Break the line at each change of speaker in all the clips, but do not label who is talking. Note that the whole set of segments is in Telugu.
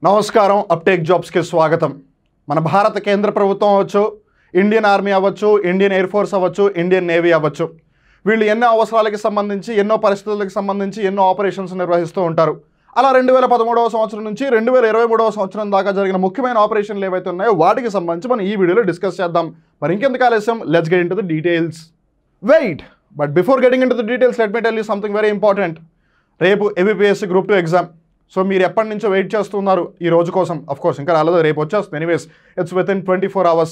నమస్కారం అప్టేక్ జాబ్స్కి స్వాగతం. మన భారత కేంద్ర ప్రభుత్వం అవ్వచ్చు, ఇండియన్ ఆర్మీ అవ్వచ్చు, ఇండియన్ ఎయిర్ ఫోర్స్ అవ్వచ్చు, ఇండియన్ నేవీ అవ్వచ్చు, వీళ్ళు ఎన్నో అవసరాలకు సంబంధించి ఎన్నో పరిస్థితులకు సంబంధించి ఎన్నో ఆపరేషన్స్ నిర్వహిస్తూ ఉంటారు. అలా 2013వ సంవత్సరం నుంచి 2023వ సంవత్సరం దాకా జరిగిన ముఖ్యమైన ఆపరేషన్లు ఏవైతే ఉన్నాయో వాటికి సంబంధించి మనం ఈ వీడియోలో డిస్కస్ చేద్దాం. మరి ఇంకెందుకు ఆలస్యం, let's get into the details. Wait, but before getting into the details let me tell you something very important. రేపు ఏబిపిఎస్సి గ్రూప్ 2 ఎగ్జామ్. సో మీరు ఎప్పటి నుంచో వెయిట్ చేస్తున్నారు ఈ రోజు కోసం. కోర్స్ ఇంకా రాలేదు, రేపు వచ్చేస్తుంది. Anyways it's with in 24 hours.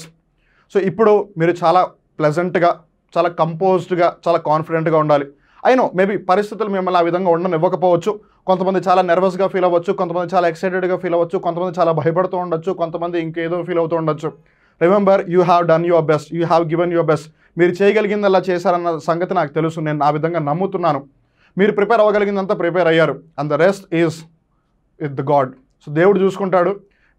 So ఇప్పుడు మీరు చాలా ప్లెజెంట్గా, చాలా కంపోజ్డ్గా, చాలా కాన్ఫిడెంట్గా ఉండాలి. అయినో మేబీ పరిస్థితులు మిమ్మల్ని ఆ విధంగా ఉండనివ్వకపోవచ్చు. కొంతమంది చాలా నర్వస్గా ఫీల్ అవ్వచ్చు, కొంతమంది చాలా ఎక్సైటెడ్గా ఫీల్ అవ్వచ్చు, కొంతమంది చాలా భయపడుతూ ఉండొచ్చు, కొంతమంది ఇంకేదో ఫీల్ అవుతూ ఉండొచ్చు. Remember, you have done your best, you have given your best. మీరు చేయగలిగింది అలా చేశారన్న సంగతి నాకు తెలుసు, నేను ఆ విధంగా నమ్ముతున్నాను. మీరు ప్రిపేర్ అవ్వగలిగిందంతా ప్రిపేర్ అయ్యారు. And the rest is with the God. So దేవుడు చూసుకుంటాడు.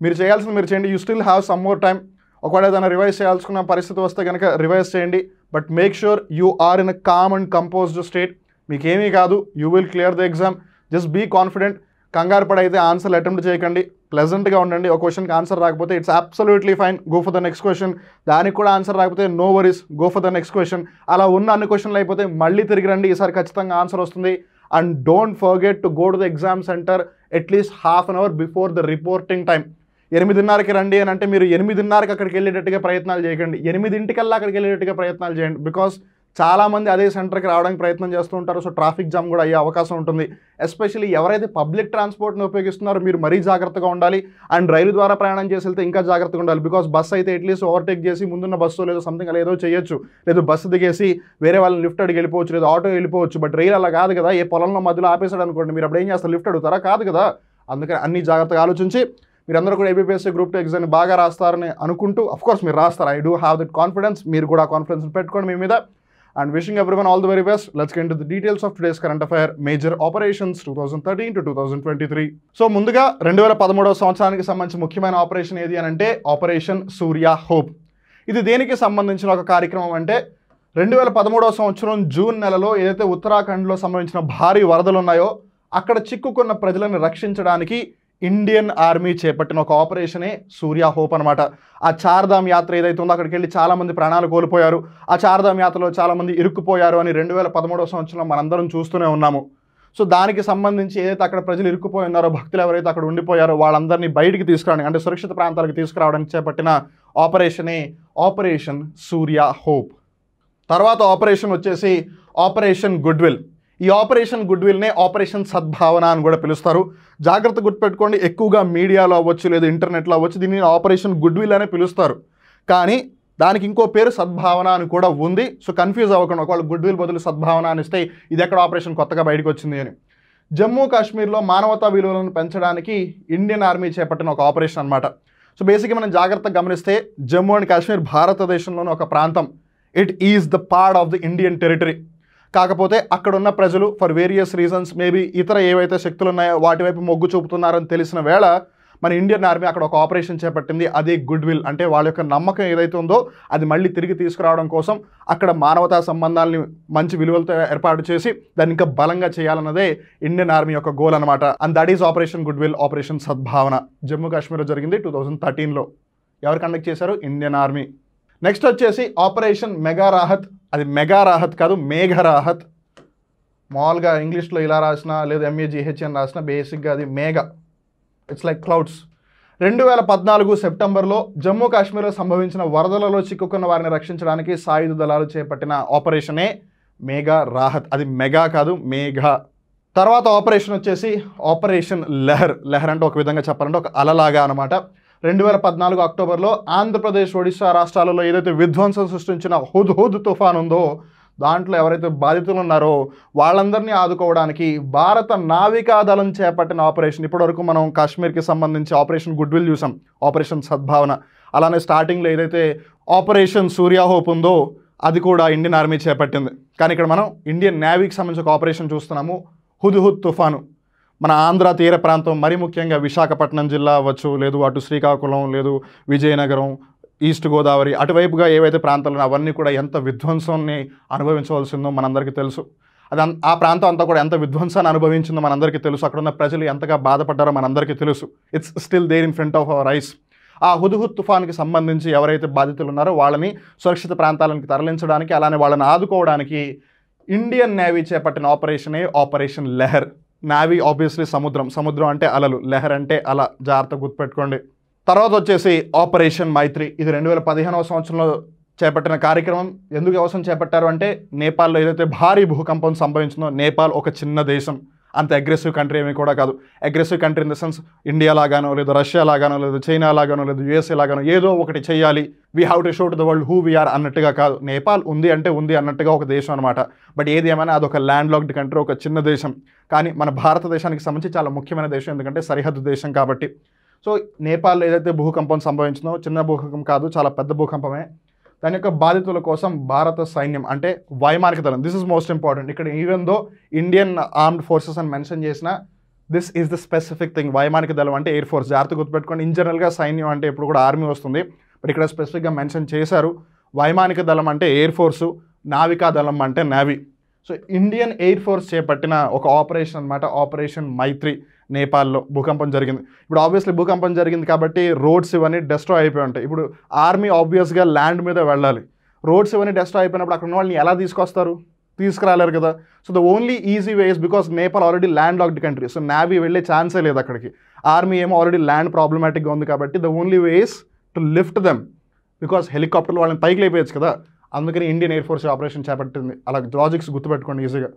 మీరు చేయాల్సింది మీరు చేయండి. You still have some more time. ఒకవేళ ఏదైనా రివైజ్ చేయాల్సుకున్న పరిస్థితి వస్తే కనుక రివైజ్ చేయండి. But make sure you are in a calm and composed state. మీకేమీ కాదు, you will clear the exam. Just be confident. కంగారు పడైతే ఆన్సర్లు అటెంప్ట్ చేయకండి. ప్లెజెంట్గా ఉండండి. ఒక క్వశ్చన్కి ఆన్సర్ రాకపోతే it's absolutely fine, go for the next question. దానికి కూడా ఆన్సర్ రాకపోతే no worries, go for the next question. అలా ఉన్న అన్ని క్వశ్చన్లు అయిపోతే మళ్ళీ తిరిగి రండి, ఈసారి ఖచ్చితంగా ఆన్సర్ వస్తుంది. And don't forget to go to the exam centre at least half an hour before the reporting time. 8:30కి రండి అని అంటే మీరు 8:30కి అక్కడికి వెళ్ళేటట్టుగా ప్రయత్నాలు చేయకండి. 8:00కల్లా అక్కడికి వెళ్ళేటట్టుగా ప్రయత్నాలు చేయండి. బికాస్ చాలామంది అదే సెంటర్కి రావడానికి ప్రయత్నం చేస్తూ ఉంటారు. సో ట్రాఫిక్ జామ్ కూడా అయ్యే అవకాశం ఉంటుంది. ఎస్పెషల్లీ ఎవరైతే పబ్లిక్ ట్రాన్స్పోర్ట్ని ఉపయోగిస్తున్నారో మీరు మరీ జాగ్రత్తగా ఉండాలి. అండ్ రైలు ద్వారా ప్రయాణం చేసి వెళ్తే ఇంకా జాగ్రత్తగా ఉండాలి. బికాస్ బస్సు అయితే అట్లీస్ట్ ఓవర్టేక్ చేసి ముందున్న బస్సు లేదో సంథింగ్ అలా ఏదో చేయొచ్చు, లేదు బస్సు దిగేసి వేరే వాళ్ళని లిఫ్ట్ అడిగి వెళ్ళిపోవచ్చు, లేదు ఆటో వెళ్ళిపోవచ్చు. బట్ రైలు అలా కాదు కదా. ఏ పొలంలో మధ్యలో ఆపేసాడు అనుకోండి, మీరు అప్పుడు ఏం చేస్తారు, లిఫ్ట్ అడుగుతారా? కాదు కదా. అందుకని అన్ని జాగ్రత్తగా ఆలోచించి మీరందరూ కూడా ఏబిపిఎస్సి గ్రూప్ 2 ఎగ్జామ్ని బాగా రాస్తారని అనుకుంటూ, అఫ్కోర్స్ మీరు రాస్తారు. I do have that confidence. మీరు కూడా కాన్ఫిడెన్స్ పెట్టుకోండి మీ మీద. And wishing everyone all the very best. Let's get into the details of today's current affair, major operations 2013 to 2023. So ముందుగా 2013వ సంవత్సరానికి సంబంధించి ముఖ్యమైన ఆపరేషన్ ఏది అని అంటే ఆపరేషన్ సూర్య హోప్. ఇది దేనికి సంబంధించిన ఒక కార్యక్రమం అంటే 2013వ సంవత్సరం జూన్ నెలలో ఏదైతే ఉత్తరాఖండ్లో సంబంధించిన భారీ వరదలు ఉన్నాయో అక్కడ చిక్కుకున్న ప్రజలను రక్షించడానికి ఇండియన్ ఆర్మీ చేపట్టిన ఒక ఆపరేషనే సూర్య హోప్ అనమాట. ఆ చార్ధామ్ యాత్ర ఏదైతే ఉందో అక్కడికి వెళ్ళి చాలామంది ప్రాణాలు కోల్పోయారు. ఆ చార్ధామ్ యాత్రలో చాలామంది ఇరుక్కుపోయారు అని 2013వ సంవత్సరంలో మనందరం చూస్తూనే ఉన్నాము. సో దానికి సంబంధించి ఏదైతే అక్కడ ప్రజలు ఇరుక్కుపోయి ఉన్నారో, భక్తులు ఎవరైతే అక్కడ ఉండిపోయారో వాళ్ళందరినీ బయటికి తీసుకురావడానికి, అంటే సురక్షిత ప్రాంతాలకు తీసుకురావడానికి చేపట్టిన ఆపరేషనే ఆపరేషన్ సూర్య హోప్. తర్వాత ఆపరేషన్ వచ్చేసి ఆపరేషన్ గుడ్విల్. ఈ ఆపరేషన్ గుడ్విల్నే ఆపరేషన్ సద్భావన అని కూడా పిలుస్తారు. జాగ్రత్త గుర్తుపెట్టుకోండి, ఎక్కువగా మీడియాలో అవ్వచ్చు లేదా ఇంటర్నెట్లో అవ్వచ్చు దీన్ని ఆపరేషన్ గుడ్విల్ అనే పిలుస్తారు. కానీ దానికి ఇంకో పేరు సద్భావన అని కూడా ఉంది. సో కన్ఫ్యూజ్ అవ్వకుండా, ఒకవేళ గుడ్విల్ బదులు సద్భావన అని ఇస్తే ఇది ఎక్కడ ఆపరేషన్ కొత్తగా బయటకు వచ్చింది అని. జమ్మూ కాశ్మీర్లో మానవతా విలువలను పెంచడానికి ఇండియన్ ఆర్మీ చేపట్టిన ఒక ఆపరేషన్ అనమాట. సో బేసిక్గా మనం జాగ్రత్తగా గమనిస్తే జమ్మూ అండ్ కాశ్మీర్ భారతదేశంలోని ఒక ప్రాంతం. It is the part of the Indian territory. కాకపోతే అక్కడున్న ప్రజలు ఫర్ వేరియస్ రీజన్స్ మేబీ ఇతర ఏవైతే శక్తులు ఉన్నాయో వాటి వైపు మొగ్గు చూపుతున్నారని తెలిసిన వేళ మన ఇండియన్ ఆర్మీ అక్కడ ఒక ఆపరేషన్ చేపట్టింది. అదే గుడ్విల్. అంటే వాళ్ళ యొక్క నమ్మకం ఏదైతే ఉందో అది మళ్ళీ తిరిగి తీసుకురావడం కోసం అక్కడ మానవతా సంబంధాలని మంచి విలువలతో ఏర్పాటు చేసి దాన్ని ఇంకా బలంగా చేయాలన్నదే ఇండియన్ ఆర్మీ యొక్క గోల్ అనమాట. And that is operation goodwill, operation Sadbhavana. Jammu కాశ్మీర్లో జరిగింది 2013లో. ఎవరు కండక్ట్ చేశారు? Indian army. నెక్స్ట్ వచ్చేసి ఆపరేషన్ మెగా రాహత్. అది మెగా రాహత్ కాదు, మేఘ రాహత్. మామూలుగా ఇంగ్లీష్లో ఇలా రాసినా లేదా MEGH అని రాసినా బేసిక్గా అది మేఘ, ఇట్స్ లైక్ క్లౌడ్స్. 2014 సెప్టెంబర్లో జమ్మూ కాశ్మీర్లో సంభవించిన వరదలలో చిక్కుకున్న వారిని రక్షించడానికి సాయుధ దళాలు చేపట్టిన ఆపరేషనే మేఘా రాహత్. అది మెగా కాదు, మేఘ. తర్వాత ఆపరేషన్ వచ్చేసి ఆపరేషన్ లెహర్. లెహర్ అంటే ఒక విధంగా చెప్పాలంటే ఒక అలలాగా అనమాట. 2014 అక్టోబర్లో ఆంధ్రప్రదేశ్, ఒడిశా రాష్ట్రాలలో ఏదైతే విధ్వంసం సృష్టించిన హుద్ తుఫాన్ ఉందో దాంట్లో ఎవరైతే బాధితులు ఉన్నారో వాళ్ళందరినీ ఆదుకోవడానికి భారత నావికాదళం చేపట్టిన ఆపరేషన్. ఇప్పటివరకు మనం కాశ్మీర్కి సంబంధించి ఆపరేషన్ గుడ్విల్ చూసాం, ఆపరేషన్ సద్భావన. అలానే స్టార్టింగ్లో ఏదైతే ఆపరేషన్ సూర్య హోప్ ఉందో అది కూడా ఇండియన్ ఆర్మీ చేపట్టింది. కానీ ఇక్కడ మనం ఇండియన్ నేవీకి సంబంధించి ఒక ఆపరేషన్ చూస్తున్నాము, హుద్ తుఫాను. మన ఆంధ్ర తీర ప్రాంతం, మరీ ముఖ్యంగా విశాఖపట్నం జిల్లా అవ్వచ్చు, లేదు అటు శ్రీకాకుళం, లేదు విజయనగరం, ఈస్ట్ గోదావరి అటువైపుగా ఏవైతే ప్రాంతాలు అవన్నీ కూడా ఎంత విధ్వంసాన్ని అనుభవించవలసిందో మనందరికీ తెలుసు. ఆ ప్రాంతం అంతా కూడా ఎంత విధ్వంసాన్ని అనుభవించిందో మనందరికీ తెలుసు. అక్కడ ఉన్న ప్రజలు ఎంతగా బాధపడ్డారో మనందరికీ తెలుసు. It's still there in front of our eyes. ఆ హుద్హుద్ తుఫాన్కి సంబంధించి ఎవరైతే బాధితులు ఉన్నారో వాళ్ళని సురక్షిత ప్రాంతాలకు తరలించడానికి, అలానే వాళ్ళని ఆదుకోవడానికి ఇండియన్ నేవీ చేపట్టిన ఆపరేషన్ లెహర్. నేవీ ఆబ్వియస్లీ సముద్రం అంటే అలలు, లెహర్ అంటే అల, జాగ్రత్త గుర్తుపెట్టుకోండి. తర్వాత వచ్చేసి ఆపరేషన్ మైత్రి. ఇది 2015వ సంవత్సరంలో చేపట్టిన కార్యక్రమం. ఎందుకు అవసరం చేపట్టారు అంటే నేపాల్లో ఏదైతే భారీ భూకంపం సంభవించిందో, నేపాల్ ఒక చిన్న దేశం, అంత అగ్రెసివ్ కంట్రీ ఏమీ కూడా కాదు. Aggressive country in the sense India లాగానో, లేదా రష్యా లాగానో, లేదా చైనా లాగానో, లేదా యూఎస్ఏ లాగానో ఏదో ఒకటి చేయాలి, we have to show to the world who we are అన్నట్టుగా కాదు. నేపాల్ ఉంది అంటే ఉంది అన్నట్టుగా ఒక దేశం అనమాట. బట్ ఏది ఏమైనా అదొక ల్యాండ్ లాక్డ్ కంట్రీ, ఒక చిన్న దేశం. కానీ మన భారతదేశానికి సంబంధించి చాలా ముఖ్యమైన దేశం, ఎందుకంటే సరిహద్దు దేశం కాబట్టి. సో నేపాల్లో ఏదైతే భూకంపం సంభవించిందో చిన్న భూకంపం కాదు, చాలా పెద్ద భూకంపమే. దాని యొక్క బాధితుల కోసం భారత సైన్యం అంటే వైమానిక దళం, దిస్ ఇస్ మోస్ట్ ఇంపార్టెంట్. ఇక్కడ even though Indian armed forces అని మెన్షన్ చేసిన, this is the specific thing. వైమానిక దళం అంటే ఎయిర్ ఫోర్స్, జాగ్రత్త గుర్తుపెట్టుకోండి. ఇన్ జనరల్గా సైన్యం అంటే ఇప్పుడు కూడా ఆర్మీ వస్తుంది, బట్ ఇక్కడ స్పెసిఫిక్గా మెన్షన్ చేశారు. వైమానిక దళం అంటే ఎయిర్ ఫోర్సు, నావికా దళం అంటే navy. So Indian air force చేపట్టిన ఒక ఆపరేషన్ అనమాట ఆపరేషన్ మైత్రి. నేపాల్లో భూకంపం జరిగింది. ఇప్పుడు ఆబ్వియస్లీ భూకంపం జరిగింది కాబట్టి రోడ్స్ ఇవన్నీ డెస్ట్రాయ్ అయిపోయి ఉంటాయి. ఇప్పుడు ఆర్మీ ఆబ్వియస్గా ల్యాండ్ మీద వెళ్ళాలి. రోడ్స్ ఇవన్నీ డెస్ట్రాయ్ అయిపోయినప్పుడు అక్కడ ఉన్న వాళ్ళని ఎలా తీసుకొస్తారు? తీసుకురాలేరు కదా. So the only easy ways, because Nepal already land locked country, so navy వెళ్ళే ఛాన్సే లేదు అక్కడికి. ఆర్మీ ఏమో ఆల్రెడీ ల్యాండ్ ప్రాబ్లమాటిక్గా ఉంది కాబట్టి the only ways to lift them, because హెలికాప్టర్లు వాళ్ళని పైకి లేపేయచ్చు కదా. అందుకని ఇండియన్ ఎయిర్ ఫోర్స్ ఆపరేషన్ చేపట్టింది. అలా లాజిక్స్ గుర్తుపెట్టుకోండి ఈజీగా.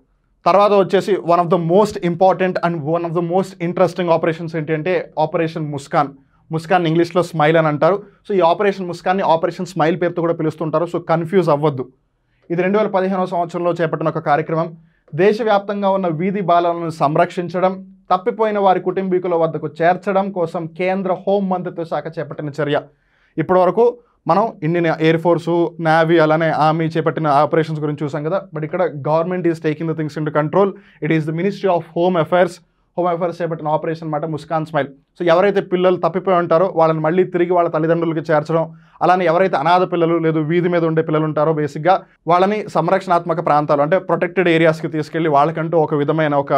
తర్వాత వచ్చేసి one of the most important and one of the most interesting operations ఏంటి అంటే ఆపరేషన్ ముస్కాన్. ముస్కాన్ ఇంగ్లీష్లో స్మైల్ అని అంటారు. సో ఈ ఆపరేషన్ ముస్కాన్ని ఆపరేషన్ స్మైల్ పేరుతో కూడా పిలుస్తుంటారు. సో కన్ఫ్యూజ్ అవ్వద్దు. ఇది 2015వ సంవత్సరంలో చేపట్టిన ఒక కార్యక్రమం. దేశవ్యాప్తంగా ఉన్న వీధి బాలలను సంరక్షించడం, తప్పిపోయిన వారి కుటుంబీకుల వద్దకు చేర్చడం కోసం కేంద్ర హోం మంత్రిత్వ శాఖ చేపట్టిన చర్య. ఇప్పటివరకు మనం ఇండియన్ ఎయిర్ ఫోర్సు, నేవీ, అలానే ఆర్మీ చేపట్టిన ఆపరేషన్స్ గురించి చూసాం కదా. బట్ ఇక్కడ government is taking the things in to control. It is the ministry of home affairs చేపట్టిన ఆపరేషన్ అనమాట ముస్కాన్ స్మైల్. సో ఎవరైతే పిల్లలు తప్పిపోయి ఉంటారో వాళ్ళని మళ్ళీ తిరిగి వాళ్ళ తల్లిదండ్రులకి చేర్చడం, అలానే ఎవరైతే అనాథ పిల్లలు లేదు వీధి మీద ఉండే పిల్లలు ఉంటారో బేసిక్గా వాళ్ళని సంరక్షణాత్మక ప్రాంతాలు అంటే ప్రొటెక్టెడ్ ఏరియాస్కి తీసుకెళ్ళి వాళ్ళకంటూ ఒక విధమైన ఒక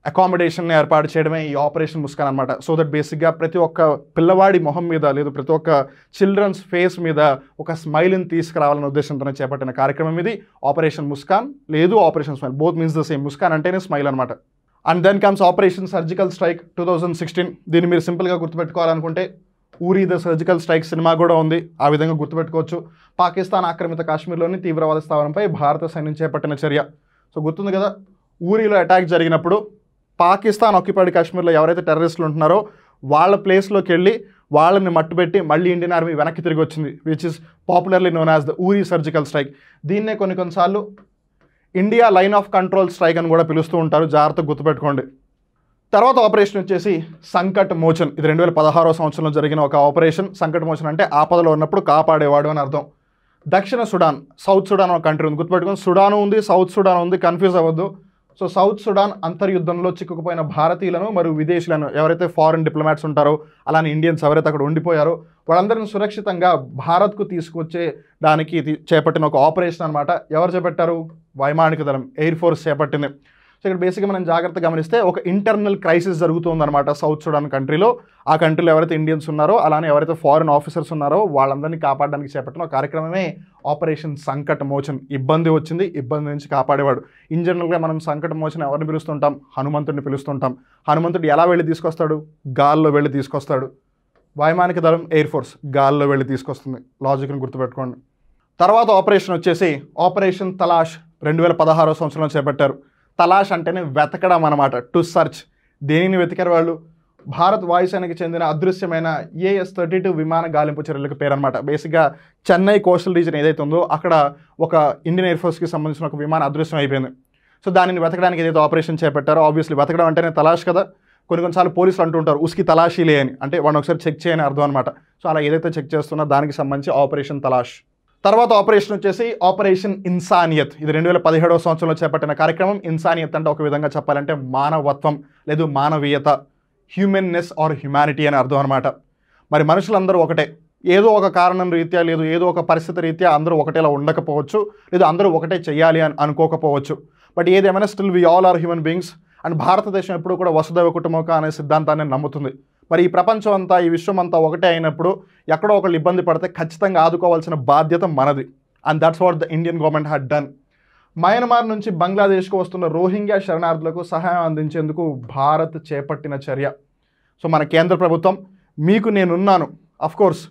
అకామిడేషన్ని ఏర్పాటు చేయడమే ఈ ఆపరేషన్ ముస్కాన్ అనమాట. సో దట్ బేసిక్గా ప్రతి ఒక్క పిల్లవాడి మొహం మీద లేదు ప్రతి ఒక్క చిల్డ్రన్స్ ఫేస్ మీద ఒక స్మైల్ని తీసుకురావాలనే ఉద్దేశంతో చేపట్టిన కార్యక్రమం ఇది ఆపరేషన్ ముస్కాన్ లేదు operation smile, both means the same. ముస్కాన్ అంటేనే స్మైల్ అనమాట. And then comes operation surgical strike 2016. దీన్ని మీరు సింపుల్గా గుర్తుపెట్టుకోవాలనుకుంటే ఊరి ద సర్జికల్ స్ట్రైక్ సినిమా కూడా ఉంది, ఆ విధంగా గుర్తుపెట్టుకోవచ్చు. పాకిస్తాన్ ఆక్రమిత కాశ్మీర్లోని తీవ్రవాద స్థావరంపై భారత సైన్యం చేపట్టిన చర్య. సో గుర్తుంది కదా, ఊరిలో అటాక్ జరిగినప్పుడు పాకిస్తాన్ ఆక్యుపైడ్ కాశ్మీర్లో ఎవరైతే టెర్రరిస్టులు ఉంటున్నారో వాళ్ళ ప్లేస్లోకి వెళ్ళి వాళ్ళని మట్టుపెట్టి మళ్ళీ ఇండియన్ ఆర్మీ వెనక్కి తిరిగి వచ్చింది, which is popularly known as the ఊరి సర్జికల్ స్ట్రైక్. దీన్నే కొన్నిసార్లు India line of control strike అని కూడా పిలుస్తూ ఉంటారు, జాగ్రత్తగా గుర్తుపెట్టుకోండి. తర్వాత ఆపరేషన్ వచ్చేసి సంకట్ మోచన్. ఇది 2016వ సంవత్సరంలో జరిగిన ఒక ఆపరేషన్. సంకట్ మోచన్ అంటే ఆపదలో ఉన్నప్పుడు కాపాడేవాడు అని అర్థం. దక్షిణ సుడాన్, సౌత్ సుడాన్ ఒక కంట్రీ ఉంది, గుర్తుపెట్టుకోండి. సుడాను ఉంది, సౌత్ సుడాన్ ఉంది, కన్ఫ్యూజ్ అవ్వద్దు. సో సౌత్ సుడాన్ అంతర్యుద్ధంలో చిక్కుకుపోయిన భారతీయులను మరియు విదేశీయులను ఎవరైతే ఫారిన్ డిప్లొమాట్స్ ఉంటారో అలానే ఇండియన్స్ ఎవరైతే అక్కడ ఉండిపోయారో వాళ్ళందరినీ సురక్షితంగా భారత్కు తీసుకొచ్చే దానికి చేపట్టిన ఒక ఆపరేషన్ అనమాట. ఎవరు చేపట్టారు? వైమానిక దళం, ఎయిర్ ఫోర్స్ చేపట్టింది. సో ఇక్కడ బేసిక్గా మనం జాగ్రత్తగా గమనిస్తే ఒక ఇంటర్నల్ క్రైసిస్ జరుగుతుందన్నమాట సౌత్ సుడాన్ కంట్రీలో. ఆ కంట్రీలో ఎవరైతే ఇండియన్స్ ఉన్నారో అలానే ఎవరైతే ఫారిన్ ఆఫీసర్స్ ఉన్నారో వాళ్ళందరినీ కాపాడడానికి చేపట్టిన ఒక కార్యక్రమమే ఆపరేషన్ సంకట్ మోచన్. ఇబ్బంది వచ్చింది, ఇబ్బంది నుంచి కాపాడేవాడు. ఇన్ జనరల్గా మనం సంకట మోచన్ ఎవరిని పిలుస్తుంటాం? హనుమంతుడిని పిలుస్తుంటాం. హనుమంతుడు ఎలా వెళ్ళి తీసుకొస్తాడు? గాల్లో వెళ్ళి తీసుకొస్తాడు. వైమానిక దళం ఎయిర్ ఫోర్స్ గాల్లో వెళ్ళి తీసుకొస్తుంది. లాజిక్ని గుర్తుపెట్టుకోండి. తర్వాత ఆపరేషన్ వచ్చేసి ఆపరేషన్ తలాష్ 2016వ సంవత్సరంలో చేపట్టారు. తలాష్ అంటేనే వెతకడం అనమాట, టు సర్చ్. దేనిని వెతికారు వాళ్ళు? భారత్ వాయుసేనకి చెందిన అదృశ్యమైన AS-32 విమాన గాలింపు చర్యలకు పేరు అనమాట. బేసిక్గా చెన్నై కోస్టల్ రీజన్ ఏదైతే ఉందో అక్కడ ఒక ఇండియన్ ఎయిర్ ఫోర్స్కి సంబంధించిన ఒక విమానం అదృశ్యం అయిపోయింది. సో దానిని వెతకడానికి ఏదైతే ఆపరేషన్ చేపట్టారో, ఆబ్వియస్లీ వెతకడం అంటేనే తలాష్ కదా. కొన్నిసార్లు పోలీసులు అంటుంటారు ఉస్కి తలాషీలే అని, అంటే వాడిని ఒకసారి చెక్ చేయని అర్థం అనమాట. సో అలా ఏదైతే చెక్ చేస్తున్నా దానికి సంబంధించి ఆపరేషన్ తలాష్. తర్వాత ఆపరేషన్ వచ్చేసి ఆపరేషన్ ఇన్సానియత్. ఇది 2017వ సంవత్సరంలో చేపట్టిన కార్యక్రమం. ఇన్సానియత్ అంటే ఒక విధంగా చెప్పాలంటే మానవత్వం లేదు మానవీయత, హ్యూమన్నెస్ ఆర్ హ్యుమానిటీ అని అర్థం అనమాట. మరి మనుషులందరూ ఒకటే, ఏదో ఒక కారణం రీత్యా లేదు ఏదో ఒక పరిస్థితి రీత్యా అందరూ ఒకటేలా ఉండకపోవచ్చు, లేదు అందరూ ఒకటే చెయ్యాలి అని అనుకోకపోవచ్చు. బట్ ఏదేమైనా still we all are human beings and భారతదేశం ఎప్పుడు కూడా వసుదైవ కుటుంబకం అనే సిద్ధాంతాన్ని నమ్ముతుంది. మరి ఈ ప్రపంచం అంతా, ఈ విశ్వం అంతా ఒకటే అయినప్పుడు ఎక్కడో ఒకళ్ళు ఇబ్బంది పడితే ఖచ్చితంగా ఆదుకోవాల్సిన బాధ్యత మనది. And that's what the Indian government had done. Myanmar నుంచి బంగ్లాదేశ్కు వస్తున్న రోహింగ్యా శరణార్థులకు సహాయం అందించేందుకు భారత్ చేపట్టిన చర్య. సో మన కేంద్ర ప్రభుత్వం, మీకు నేనున్నాను. అఫ్కోర్స్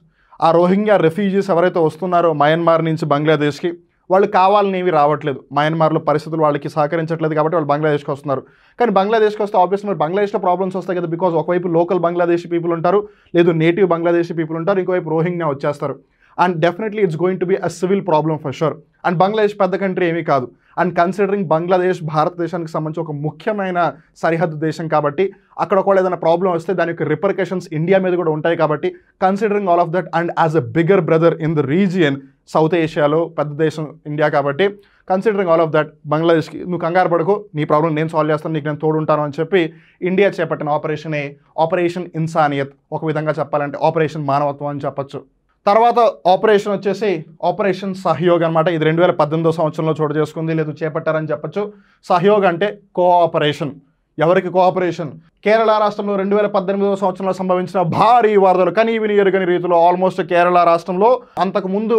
ఆ రోహింగ్యా రెఫ్యూజీస్ ఎవరైతే వస్తున్నారో మయన్మార్ నుంచి బంగ్లాదేశ్కి, వాళ్ళు కావాలని ఏవి రావట్లేదు. మయన్మార్లో పరిస్థితులు వాళ్ళకి సహకరించట్లేదు కాబట్టి వాళ్ళు బంగ్లాదేశ్కి వస్తున్నారు. కానీ బంగ్లాదేశ్కి వస్తే ఆబ్వియస్లీ మరి బంగ్లాదేశ్లో ప్రాబ్లమ్స్ వస్తాయి కదా, బికాజ్ ఒకవైపు లోకల్ బంగ్లాదేశీ పీపుల్ ఉంటారు, లేదు నేటివ్ బంగ్లాదేశీ పీపుల్ ఉంటారు, ఇంకోవైపు రోహింగ్యా వచ్చేస్తారు. And definitely it's going to be a civil problem for sure. And Bangladesh పెద్ద కంట్రీ ఏమీ కాదు. అండ్ కన్సిడరింగ్ బంగ్లాదేశ్ భారతదేశానికి సంబంధించి ఒక ముఖ్యమైన సరిహద్దు దేశం కాబట్టి అక్కడ కూడా ఏదైనా ప్రాబ్లం వస్తే దాని యొక్క రిపర్కషన్స్ ఇండియా మీద కూడా ఉంటాయి. కాబట్టి considering all of that and as a bigger brother in the region, south ఏషియాలో పెద్ద దేశం ఇండియా కాబట్టి కన్సిడరింగ్ ఆల్ ఆఫ్ దట్ బంగ్లాదేశ్కి నువ్వు కంగారు పడకు, నీ ప్రాబ్లం నేను సాల్వ్ చేస్తాను, నీకు నేను తోడుంటాను అని చెప్పి ఇండియా చేపట్టిన ఆపరేషనే ఆపరేషన్ ఇన్సానియత్. ఒక విధంగా చెప్పాలంటే ఆపరేషన్ మానవత్వం అని చెప్పచ్చు. తర్వాత ఆపరేషన్ వచ్చేసి ఆపరేషన్ సహయోగ్ అనమాట. ఇది 2018 సంవత్సరంలో చోటు చేసుకుంది, లేదు చేపట్టారని చెప్పచ్చు. సహయోగ్ అంటే కోఆపరేషన్. ఎవరికి కోఆపరేషన్? కేరళ రాష్ట్రంలో 2018 సంవత్సరంలో సంభవించిన భారీ వరదలు, కనీవిని ఎరుగని రీతిలో ఆల్మోస్ట్ కేరళ రాష్ట్రంలో అంతకుముందు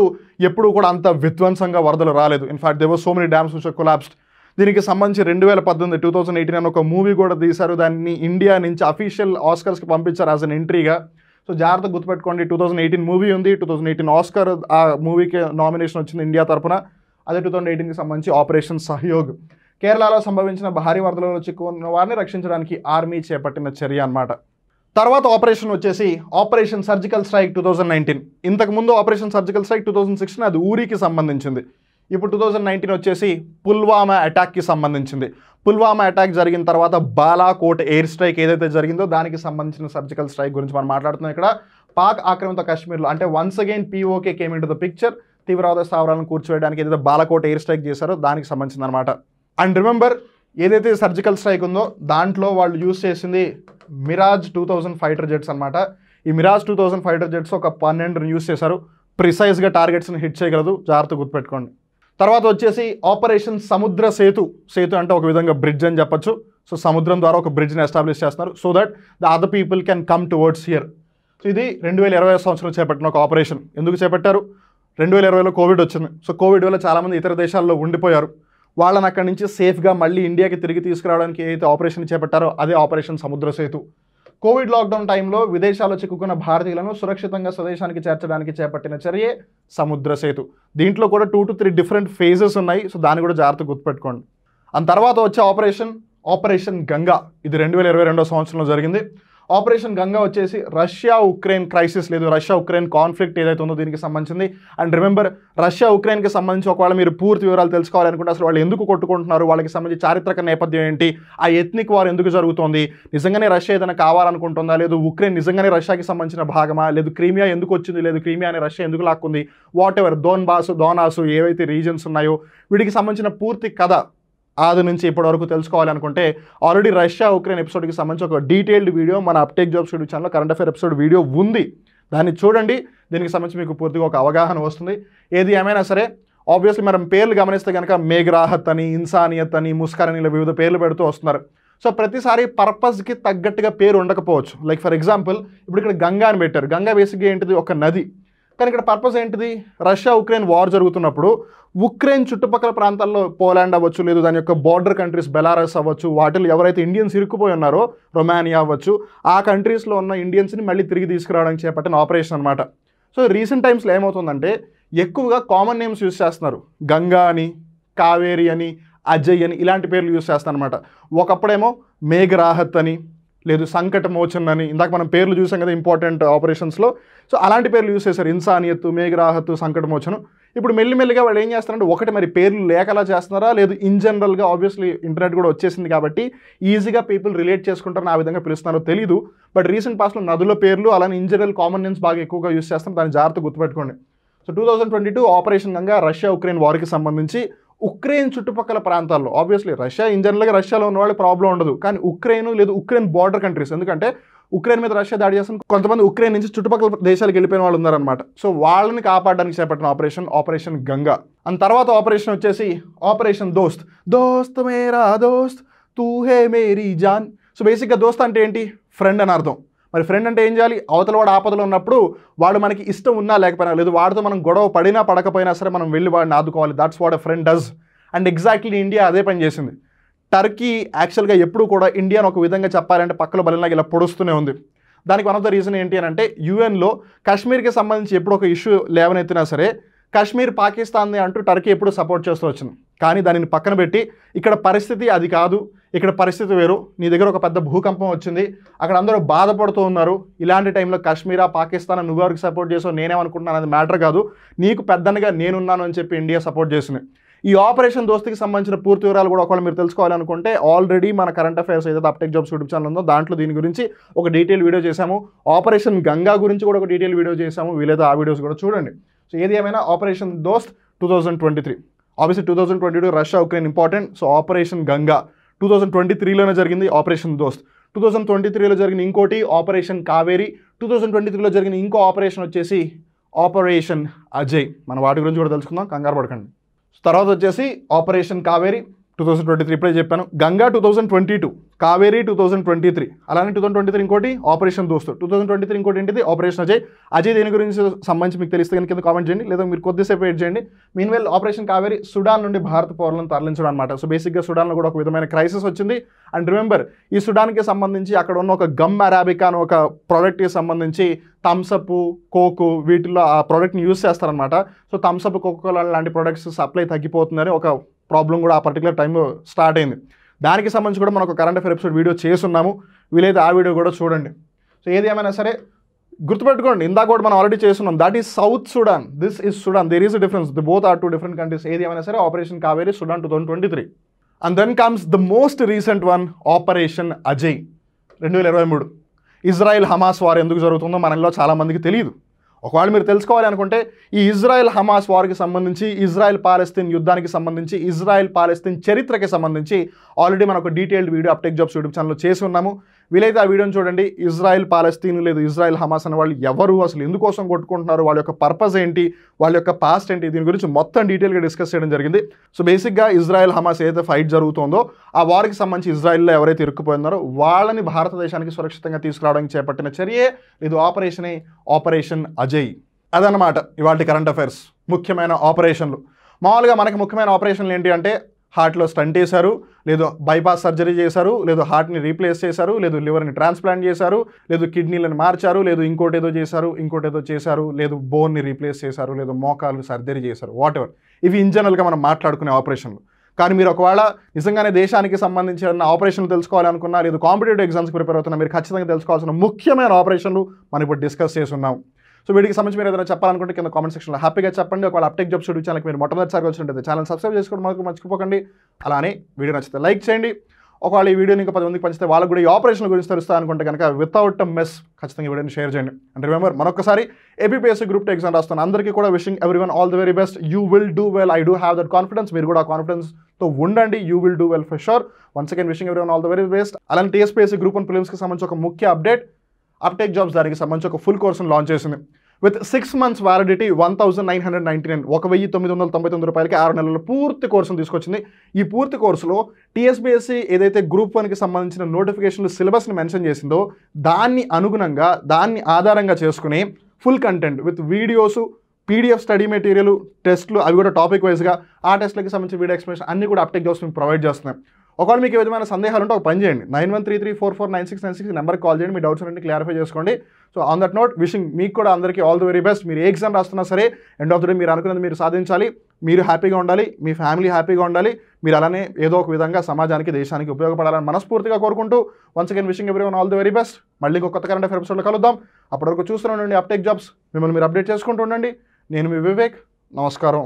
ఎప్పుడూ కూడా అంత విధ్వంసంగా వరదలు రాలేదు. In fact there were so many dams which collapsed. దీనికి సంబంధించి 2018 అని ఒక మూవీ కూడా తీశారు. దాన్ని ఇండియా నుంచి అఫీషియల్ ఆస్కర్స్కి పంపించారు యాజ్ అన్ ఎంట్రీగా. సో జాగ్రత్త గుర్తుపెట్టుకోండి, 2018 మూవీ ఉంది, 2018 ఆస్కర్ ఆ మూవీకి నామినేషన్ వచ్చింది ఇండియా తరఫున. అదే 2018కి సంబంధించి ఆపరేషన్ సహయోగ్. కేరళలో సంభవించిన భారీ వరదలలో చిక్కుకున్న వారిని రక్షించడానికి ఆర్మీ చేపట్టిన చర్య అన్నమాట. తర్వాత ఆపరేషన్ వచ్చేసి ఆపరేషన్ సర్జికల్ స్ట్రైక్ 2019. ఇంతకుముందు ఆపరేషన్ సర్జికల్ స్ట్రైక్ 2016, అది ఊరికి సంబంధించింది. ఇప్పుడు 2019 వచ్చేసి పుల్వామా అటాక్కి సంబంధించింది. పుల్వామా అటాక్ జరిగిన తర్వాత బాలాకోట్ ఎయిర్ స్ట్రైక్ ఏదైతే జరిగిందో దానికి సంబంధించిన సర్జికల్ స్ట్రైక్ గురించి మనం మాట్లాడుతున్నాం. ఇక్కడ పాక్ ఆక్రమిత కాశ్మీర్లో అంటే once again PoK came in to the picture. తీవ్రవాద స్థావరాలను కూర్చోవేయడానికి ఏదైతే బాలాకోట్ ఎయిర్ స్ట్రైక్ చేశారో దానికి సంబంధించింది అనమాట. అండ్ రిమెంబర్, ఏదైతే సర్జికల్ స్ట్రైక్ ఉందో దాంట్లో వాళ్ళు యూజ్ చేసింది మిరాజ్ 2000 ఫైటర్ జెట్స్ అనమాట. ఈ మిరాజ్ 2000 ఫైటర్ జెట్స్ ఒక 12 యూజ్ చేశారు. ప్రిసైజ్గా టార్గెట్స్ని హిట్ చేయగలదు, జాగ్రత్త గుర్తుపెట్టుకోండి. తర్వాత వచ్చేసి ఆపరేషన్ సముద్ర సేతు. సేతు అంటే ఒక విధంగా బ్రిడ్జ్ అని చెప్పచ్చు. సో సముద్రం ద్వారా ఒక బ్రిడ్జ్ని ఎస్టాబ్లిష్ చేస్తున్నారు so that the other people can come towards here. So ఇది 2020 సంవత్సరంలో చేపట్టిన ఒక ఆపరేషన్. ఎందుకు చేపట్టారు? 2020లో కోవిడ్ వచ్చింది. సో కోవిడ్ వల్ల చాలామంది ఇతర దేశాల్లో ఉండిపోయారు. వాళ్ళని అక్కడి నుంచి సేఫ్గా మళ్ళీ ఇండియాకి తిరిగి తీసుకురావడానికి ఏదైతే ఆపరేషన్ చేపట్టారో అదే ఆపరేషన్ సముద్ర సేతు. కోవిడ్ లాక్డౌన్ టైంలో విదేశాల్లో చిక్కుకున్న భారతీయులను సురక్షితంగా స్వదేశానికి చేర్చడానికి చేపట్టిన చర్యే సముద్ర సేతు. దీంట్లో కూడా 2 to 3 డిఫరెంట్ ఫేజెస్ ఉన్నాయి. సో దాన్ని కూడా జాగ్రత్తగా గుర్తుపెట్టుకోండి. అండ్ తర్వాత వచ్చే ఆపరేషన్ గంగా. ఇది 2022 సంవత్సరంలో జరిగింది. ఆపరేషన్ గంగా వచ్చేసి రష్యా ఉక్రెయిన్ క్రైసిస్, లేదు రష్యా ఉక్రెయిన్ కాన్ఫ్లిక్ట్ ఏదైతే ఉందో దీనికి సంబంధించింది. అండ్ రిమెంబర్, రష్యా ఉక్రెయిన్కి సంబంధించి ఒకవేళ మీరు పూర్తి వివరాలు తెలుసుకోవాలనుకుంటే అసలు వాళ్ళు ఎందుకు కొట్టుకుంటున్నారు, వాళ్ళకి సంబంధించి చారిత్రక నేపథ్యం ఏంటి, ఆ ఎత్నిక్ వార్ ఎందుకు జరుగుతోంది, నిజంగానే రష్యా ఏదైనా కావాలనుకుంటుందా, లేదు ఉక్రెయిన్ నిజంగానే రష్యాకి సంబంధించిన భాగమా, లేదు క్రీమియా ఎందుకు వచ్చింది, లేదు క్రీమియాని రష్యా ఎందుకు లాక్కుంది, వాట్ ఎవర్ దోనాసు ఏవైతే రీజన్స్ ఉన్నాయో వీటికి సంబంధించిన పూర్తి కథ ఆది నుంచి ఇప్పటివరకు తెలుసుకోవాలనుకుంటే ఆల్రెడీ రష్యా ఉక్రెయిన్ ఎపిసోడ్కి సంబంధించి ఒక డీటెయిల్డ్ వీడియో మన అప్టేక్ జాబ్స్ యూట్యూబ్ ఛానల్లో కరెంట్ అఫేర్ ఎపిసోడ్ వీడియో ఉంది. దాన్ని చూడండి. దీనికి సంబంధించి మీకు పూర్తిగా ఒక అవగాహన వస్తుంది. ఏది ఏమైనా సరే ఆబ్వియస్లీ మనం పేర్లు గమనిస్తే కనుక మేఘరాహత్ అని, ఇన్సానియత్ అని, ముస్కాన్ అని ఇలా వివిధ పేర్లు పెడుతూ వస్తున్నారు. సో ప్రతిసారి పర్పస్కి తగ్గట్టుగా పేరు ఉండకపోవచ్చు. లైక్ ఫర్ ఎగ్జాంపుల్ ఇప్పుడు ఇక్కడ గంగా అని పెట్టారు. గంగా బేసిక్గా ఏంటిది? ఒక నది. కానీ ఇక్కడ పర్పస్ ఏంటిది? రష్యా ఉక్రెయిన్ వార్ జరుగుతున్నప్పుడు ఉక్రెయిన్ చుట్టుపక్కల ప్రాంతాల్లో పోలాండ్ అవ్వచ్చు, లేదు దాని యొక్క బార్డర్ కంట్రీస్ బెలారస్ అవ్వచ్చు, వాటిలో ఎవరైతే ఇండియన్స్ ఇరుక్కుపోయి ఉన్నారో రొమానియా అవ్వచ్చు, ఆ కంట్రీస్లో ఉన్న ఇండియన్స్ని మళ్ళీ తిరిగి తీసుకురావడానికి చేపట్టిన ఆపరేషన్ అనమాట. సో రీసెంట్ టైమ్స్లో ఏమవుతుందంటే ఎక్కువగా కామన్ నేమ్స్ యూజ్ చేస్తున్నారు. గంగా అని, కావేరి అని, అజయ్ అని ఇలాంటి పేర్లు యూజ్ చేస్తాను అనమాట. ఒకప్పుడేమో మేఘరాహత్ అని, లేదు సంకట మోచన్ అని, ఇందాక మనం పేర్లు చూసాం కదా ఇంపార్టెంట్ ఆపరేషన్స్లో. సో అలాంటి పేర్లు యూజ్ చేశారు. ఇన్సానియత్, మేఘరాహత్, సంకట మోచను. ఇప్పుడు మెల్లిమెల్లిగా వాళ్ళు ఏం చేస్తారంటే ఒకటి మరి పేర్లు లేకలా చేస్తున్నారా, లేదు ఇన్ జనరల్గా ఆబ్వియస్లీ ఇంటర్నెట్ కూడా వచ్చేసింది కాబట్టి ఈజీగా పీపుల్ రిలేట్ చేసుకుంటారని ఆ విధంగా పిలుస్తున్నారో తెలీదు. బట్ రీసెంట్ పాస్ట్లో నదుల పేర్లు అలానే ఇన్ జనరల్ కామన్ నేమ్స్ బాగా ఎక్కువగా యూజ్ చేస్తాం. దాన్ని జాగ్రత్త గుర్తుపెట్టుకోండి. So 2022 operation Ganga Russia Ukraine వార్కి సంబంధించి ఉక్రెయిన్ చుట్టుపక్కల ప్రాంతాల్లో ఆబ్వియస్లీ రష్యా ఇన్ జనరల్గా రష్యాలో ఉన్న వాళ్ళకి ప్రాబ్లం ఉండదు, కానీ ఉక్రెయిన్ లేదు ఉక్రెయిన్ బార్డర్ కంట్రీస్, ఎందుకంటే ఉక్రెయిన్ మీద రష్యా దాడి చేస్తుంది, కొంతమంది ఉక్రెయిన్ నుంచి చుట్టుపక్కల దేశాలకు వెళ్ళిపోయిన వాళ్ళు ఉన్నారనమాట. సో వాళ్ళని కాపాడడానికి చేపట్టిన ఆపరేషన్ గంగా. అండ్ తర్వాత ఆపరేషన్ వచ్చేసి ఆపరేషన్ దోస్త్. దోస్త్ మేరా దోస్త్ తూ హే మేరీ జాన్. సో బేసిక్గా దోస్త్ అంటే ఏంటి? ఫ్రెండ్ అని అర్థం. మరి ఫ్రెండ్ అంటే ఏం చేయాలి? అవతల వాడు ఆపదలో ఉన్నప్పుడు వాడు మనకి ఇష్టం ఉన్నా లేకపోయినా, లేదు వాడితో మనం గొడవ పడినా పడకపోయినా సరే మనం వెళ్ళి వాడిని ఆదుకోవాలి. That's what a friend does. And exactly India అదే పని చేసింది. టర్కీ యాక్చువల్గా ఎప్పుడు కూడా ఇండియాను ఒక విధంగా చెప్పాలంటే పక్కలో బలంగా ఇలా పొడుస్తూనే ఉంది. దానికి వన్ ఆఫ్ ద రీజన్ ఏంటి అని అంటే, యుఎన్లో కాశ్మీర్కి సంబంధించి ఎప్పుడు ఒక ఇష్యూ లేవనెత్తినా సరే కాశ్మీర్ పాకిస్తాన్ని అంటూ టర్కీ ఎప్పుడు సపోర్ట్ చేస్తూ వచ్చింది. కానీ దానిని పక్కన పెట్టి ఇక్కడ పరిస్థితి అది కాదు, ఇక్కడ పరిస్థితి వేరు, నీ దగ్గర ఒక పెద్ద భూకంపం వచ్చింది, అక్కడ అందరూ బాధపడుతూ ఉన్నారు, ఇలాంటి టైంలో కాశ్మీరా పాకిస్తాన్ నువ్వెవరికి సపోర్ట్ చేసావు నేనేమనుకుంటున్నాను అది మ్యాటర్ కాదు, నీకు పెద్దనగా నేనున్నాను అని చెప్పి ఇండియా సపోర్ట్ చేసింది. ఈ ఆపరేషన్ దోస్తికి సంబంధించిన పూర్తి వివరాలు కూడా ఒకవేళ మీరు తెలుసుకోవాలనుకుంటే ఆల్రెడీ మన కరెంట్ అఫైర్స్ ఏదైతే అప్టెక్ జాబ్స్ యూట్యూబ్ ఛానల్ ఉందో దాంట్లో దీని గురించి ఒక డీటెయిల్ వీడియో చేశాము. ఆపరేషన్ గంగా గురించి కూడా ఒక డీటెయిల్ వీడియో చేశాము, వీలైతే ఆ వీడియోస్ కూడా చూడండి. సో ఏది ఏమైనా operation Dost 2023, obviously 2022 Russia Ukraine important. So operation Ganga 2023లోనే జరిగింది ఆపరేషన్ దోస్త్. 2023లో జరిగిన ఇంకోటి ఆపరేషన్ కావేరి. 2023లో జరిగిన ఇంకో ఆపరేషన్ వచ్చేసి ఆపరేషన్ అజయ్. మనం వాటి గురించి కూడా తెలుసుకుందాం, కంగారు పడకండి. తర్వాత వచ్చేసి ఆపరేషన్ కావేరి 2023 ఇప్పుడే చెప్పాను. గంగా 2022, కావేరి 2023, అలానే 2023 ఇంకోటి ఆపరేషన్ దోస్త్, 2023 ఇంకోటి ఏంటిది ఆపరేషన్ అజయ్. అజయ్ దేని గురించి సంబంధించి మీకు తెలిస్తే కనుక కింద కామెంట్ చేయండి, లేదా మీరు కొద్దిసేపు వెయిట్ చేయండి. మీన్వెల్ ఆపరేషన్ కావేరి సుడాన్ నుండి భారత పౌరులను తరలించడం అనమాట. సో బేసిక్గా సుడాన్లో కూడా ఒక విధమైన క్రైసిస్ వచ్చింది. అండ్ రిమెంబర్, ఈ సుడాన్కి సంబంధించి అక్కడ ఉన్న ఒక గమ్ అరాబికా అని ఒక ప్రోడక్ట్కి సంబంధించి థమ్సప్, కోకు వీటిల్లో ఆ ప్రోడక్ట్ని యూజ్ చేస్తారనమాట. సో థమ్సప్, కోకోకోలా లాంటి ప్రోడక్ట్స్ సప్లై తగ్గిపోతుందని ఒక ప్రాబ్లం కూడా ఆ పర్టికులర్ టైంలో స్టార్ట్ అయింది. దానికి సంబంధించి కూడా మనం ఒక కరెంట్ అఫైర్ ఎపిసోడ్ వీడియో చేస్తున్నాము, వీలైతే ఆ వీడియో కూడా చూడండి. సో ఏది ఏమైనా సరే గుర్తుపెట్టుకోండి, ఇందాక కూడా మనం ఆల్రెడీ చేస్తున్నాం, that is South Sudan, this is Sudan, there is a difference, the both are two different countries. ఏది ఏమైనా సరే operation Kaveri Sudan 2023. And then comes the most recent one operation Ajay 2023. Israel Hamas war ఎందుకు జరుగుతుందో మనలో చాలామందికి తెలియదు. ఒకవేళ మీరు తెలుసుకోవాలి అనుకుంటే ఈ ఇజ్రాయెల్ హమాస్ వార్కి సంబంధించి, ఇజ్రాయెల్ పాలస్తీన్ యుద్ధానికి సంబంధించి, ఇజ్రాయెల్ పాలస్తీన్ చరిత్రకి సంబంధించి ఆల్రెడీ మనం ఒక డీటెయిల్డ్ వీడియో అప్టెక్ జాబ్స్ యూట్యూబ్ ఛానల్లో చేసి ఉన్నాము. వీలైతే ఆ వీడియోని చూడండి. ఇజ్రాయెల్ పాలస్తీన్ లేదు ఇజ్రాయెల్ హమాస్ అనే వాళ్ళు ఎవరు, అసలు ఎందుకోసం కొట్టుకుంటున్నారు, వాళ్ళ యొక్క పర్పస్ ఏంటి, వాళ్ళ యొక్క పాస్ట్ ఏంటి, దీని గురించి మొత్తం డీటెయిల్గా డిస్కస్ చేయడం జరిగింది. సో బేసిక్గా ఇజ్రాయెల్ హమాస్ ఏదైతే ఫైట్ జరుగుతుందో ఆ వార్కి సంబంధించి ఇజ్రాయెల్లో ఎవరైతే ఇరుక్కుపోయినారో వాళ్ళని భారతదేశానికి సురక్షితంగా తీసుకురావడానికి చేపట్టిన చర్యే ఇది ఆపరేషన్ అజయ్. అదనమాట ఇవాళ కరెంట్ అఫైర్స్ ముఖ్యమైన ఆపరేషన్లు. మామూలుగా మనకి ముఖ్యమైన ఆపరేషన్లు ఏంటి అంటే హార్ట్లో స్టంట్ వేశారు, లేదు బైపాస్ సర్జరీ చేశారు, లేదు హార్ట్ని రీప్లేస్ చేశారు, లేదు లివర్ని ట్రాన్స్ప్లాంట్ చేశారు, లేదు కిడ్నీలను మార్చారు, లేదు ఇంకోటేదో చేశారు, లేదు బోన్ని రీప్లేస్ చేశారు, లేదు మోకాలు సర్జరీ చేశారు, వాట్ ఎవర్. ఇవి ఇన్ జనరల్గా మనం మాట్లాడుకునే ఆపరేషన్లు. కానీ మీరు ఒకవేళ నిజంగానే దేశానికి సంబంధించిన ఆపరేషన్లు తెలుసుకోవాలనుకున్నా, లేదు కాంపిటేటివ్ ఎగ్జామ్స్కి ప్రిపేర్ అవుతున్నా, మీరు ఖచ్చితంగా తెలుసుకోవాల్సిన ముఖ్యమైన ఆపరేషన్లు మనం ఇప్పుడు డిస్కస్ చేస్తున్నాం. సో వీడికి సంబంధించి మీరు ఏదైనా చెప్పాలనుకుంటే కింద కామెంట్ సెక్షన్లో హ్యాపీగా చెప్పండి. ఒకవేళ అప్టెక్ జాబ్స్ యూట్యూబ్ ఛానల్కి మీరు మొట్టమొదటిసారిగా వచ్చినట్టు ఛానల్ సబ్స్క్రైబ్ చేసుకోవడం మాకు మర్చిపోకండి. అలానే వీడియో నచ్చితే లైక్ చేయండి. ఒకవేళ ఈ వీడియోని ఇంకా 10 మందికి పంచితే వాళ్ళకు కూడా ఈ ఆపరేషన్ గురించి తెలుస్తా అనుకుంటే కనుక వితౌట్ మెస్ ఖచ్చితంగా ఈ వీడియోని షేర్ చేయండి. అండ్ రిమెంబర్, మరొకసారి ఏపీపీఎస్సీ గ్రూప్ 2 ఎగ్జామ్ రాస్తాను అందరికీ కూడా wishing everyone all the very best. You will do well, I do have that confidence. మీరు కూడా ఆ కాన్ఫిడెన్స్తో ఉండండి. You will do well for sure. Once again wishing everyone all the very best. అలానే టీఎస్పీఎస్సీ గ్రూప్ 1 ప్రిలిమ్స్కి సంబంధించి ఒక ముఖ్య అప్డేట్, అప్టెక్ జాబ్స్ దానికి సంబంధించి ఒక ఫుల్ కోర్సును లాంచ్ చేసింది. విత్ 6 months వ్యాలిడిటీ 1999, 1999 రూపాయలకి 6 నెలల పూర్తి కోర్సును తీసుకొచ్చింది. ఈ పూర్తి కోర్సులో టీఎస్పీఎస్సీ ఏదైతే గ్రూప్ 1కి సంబంధించిన నోటిఫికేషన్లు సిలబస్ని మెన్షన్ చేసిందో దాన్ని అనుగుణంగా, దాన్ని ఆధారంగా చేసుకుని full content with videos, PDF study material, టెస్ట్లు, అవి కూడా టాపిక్ వైజ్గా, ఆ టెస్ట్లకి సంబంధించిన వీడియో ఎక్స్ప్లెనేషన్ అన్ని కూడా అప్టెక్ జాబ్స్ మీకు ప్రొవైడ్ చేస్తున్నాం. ఒకవేళ మీకు ఏ విధమైన సందేహాలు ఉంటే ఒక పని చేయండి, 9133449696 నెంబర్కి కాల్ చేయండి, మీ డౌట్స్ అన్ని క్లారిఫై చేసుకోండి. So on that note wishing మీకు కూడా అందరికీ ఆల్ ది వెరీ బెస్ట్. మీరు ఏ ఎగ్జామ్ రాస్తున్నా సరే ఎండ్ ఆఫ్ ద డే మీరు అనుకున్నది మీరు సాధించాలి, మీరు హ్యాపీగా ఉండాలి, మీ ఫ్యామిలీ హ్యాపీగా ఉండాలి, మీరు అలానే ఏదో ఒక విధంగా సమాజానికి, దేశానికి ఉపయోగపడాలని మనస్ఫూర్తిగా కోరుకుంటూ once again wishing everyone all the very best. మళ్ళీ ఇంకొక కొత్త కరెంట్ అఫైర్ ఎపిసోడ్లో కలుద్దాం. అప్పటివరకు చూస్తూనే ఉండండి అప్టెక్ జాబ్స్. మిమ్మల్ని మీరు అప్డేట్ చేసుకుంటూ ఉండండి. నేను మీ వివేక్. నమస్కారం.